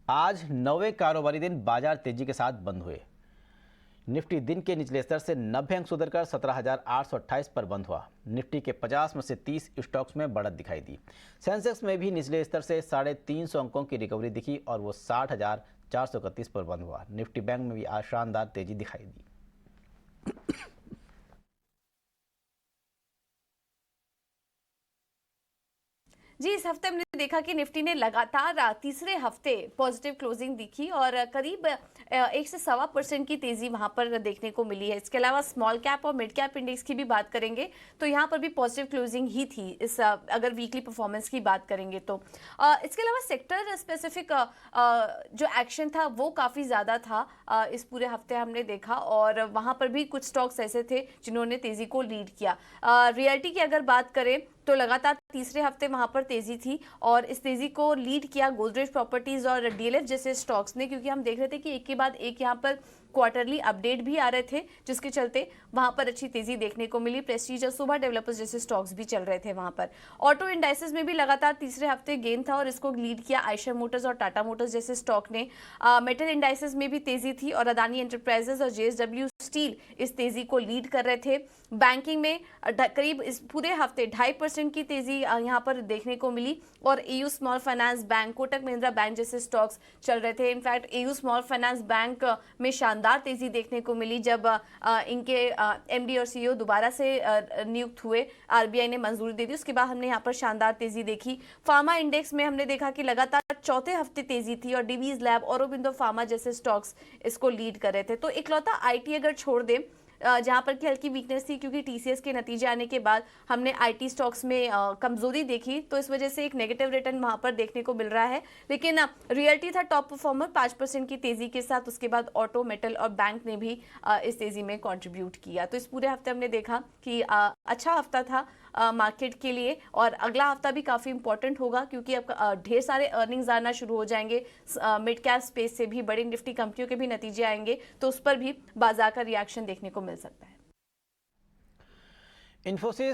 आज 9वें कारोबारी दिन बाजार तेजी के साथ बंद हुए। निफ्टी दिन के निचले स्तर से 90 अंक सुधरकर 17,828 पर बंद हुआ। निफ्टी के 50 में से 30 स्टॉक्स में बढ़त दिखाई दी। सेंसेक्स में भी निचले स्तर से 350 अंकों की रिकवरी दिखी और वो 60,431 पर बंद हुआ। निफ्टी बैंक में भी आज शानदार तेजी दिखाई दी। जी, इस हफ्ते हमने देखा कि निफ्टी ने लगातार तीसरे हफ्ते पॉजिटिव क्लोजिंग दिखी और करीब 1 से 1.25% की तेजी वहां पर देखने को मिली है। इसके अलावा स्मॉल कैप और मिड कैप इंडेक्स की भी बात करेंगे तो यहां पर भी पॉजिटिव क्लोजिंग ही थी इस अगर वीकली परफॉर्मेंस की बात करेंगे तो। इसके अलावा सेक्टर स्पेसिफिक जो एक्शन था वो काफ़ी ज़्यादा था इस पूरे हफ्ते हमने देखा और वहां पर भी कुछ स्टॉक्स ऐसे थे जिन्होंने तेजी को लीड किया। रियल्टी की अगर बात करें तो लगातार तीसरे हफ्ते वहां पर तेजी थी और इस तेजी को लीड किया गोदरेज प्रॉपर्टीज और डीएलएफ जैसे स्टॉक्स ने, क्योंकि हम देख रहे थे कि एक के बाद एक यहां पर क्वार्टरली अपडेट भी आ रहे थे जिसके चलते वहां पर अच्छी तेजी देखने को मिली। प्रेस्टीज और सुबह डेवलपर्स जैसे स्टॉक्स भी चल रहे थे वहां पर। ऑटो इंडाइसेस में भी लगातार तीसरे हफ्ते गेन था और इसको लीड किया आयशर मोटर्स और टाटा मोटर्स जैसे स्टॉक ने। मेटल इंडाइसेस में भी तेजी थी और अदानी एंटरप्राइजेस और जेएसडब्ल्यू स्टील इस तेजी को लीड कर रहे थे। बैंकिंग में करीब इस पूरे हफ्ते 2.5% की तेजी यहां पर देखने को मिली और AU small finance bank, Kotak Mahindra bank जैसे स्टॉक्स चल रहे थे। In fact AU small finance bank में शानदार तेजी देखने को मिली जब इनके एमडी और सीईओ दोबारा से नियुक्त हुए, आरबीआई ने मंजूरी दे दी। उसके बाद हमने यहाँ पर शानदार तेजी देखी। फार्मा इंडेक्स में हमने देखा कि लगातार चौथे हफ्ते तेजी थी और डिवीज लैब, औरोबिंदो फार्मा जैसे स्टॉक्स इसको लीड कर रहे थे। तो इकलौता आईटी अगर छोड़ दें जहां पर की हल्की वीकनेस थी क्योंकि टीसीएस के नतीजे आने के बाद हमने आईटी स्टॉक्स में कमजोरी देखी, तो इस वजह से एक नेगेटिव रिटर्न वहां पर देखने को मिल रहा है। लेकिन रियल्टी था टॉप परफॉर्मर 5% की तेजी के साथ। उसके बाद ऑटो, मेटल और बैंक ने भी इस तेजी में कंट्रीब्यूट किया। तो इस पूरे हफ्ते हमने देखा कि अच्छा हफ्ता था मार्केट के लिए और अगला हफ्ता भी काफ़ी इंपॉर्टेंट होगा क्योंकि अब ढेर सारे अर्निंग्स आना शुरू हो जाएंगे। मिड कैप स्पेस से भी बड़ी निफ्टी कंपनियों के भी नतीजे आएंगे तो उस पर भी बाजार का रिएक्शन देखने को मिल सकता है। इन्फोसिस